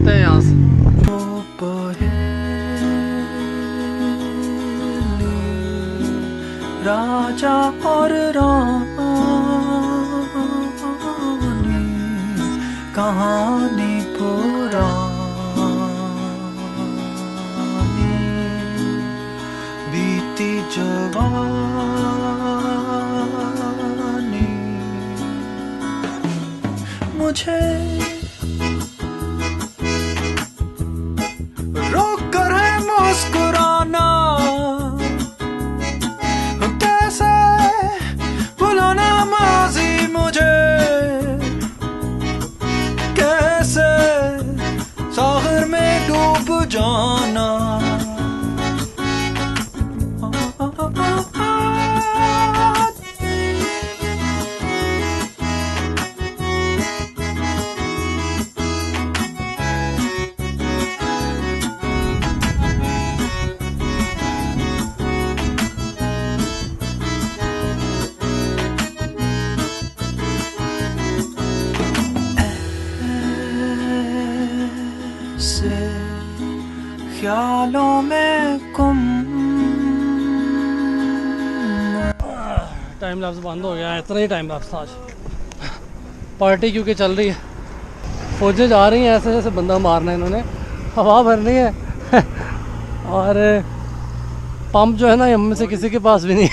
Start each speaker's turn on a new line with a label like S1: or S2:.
S1: चलते हैं यहाँ से।
S2: राजा और रानी कहानी पुरानी बीती जवानी मुझे रोक कर है मुस्कुराना कैसे भुलाना माजी मुझे कैसे सागर में डूब जाना से ख्यालों में गुम।
S1: टाइम लैप्स बंद हो गया है, इतना ही टाइम लैप्स था आज। पार्टी क्योंकि चल रही है, फौजें जा रही हैं ऐसे जैसे बंदा मारना है, इन्होंने हवा भरनी है और पंप जो है ना हम में से किसी के पास भी नहीं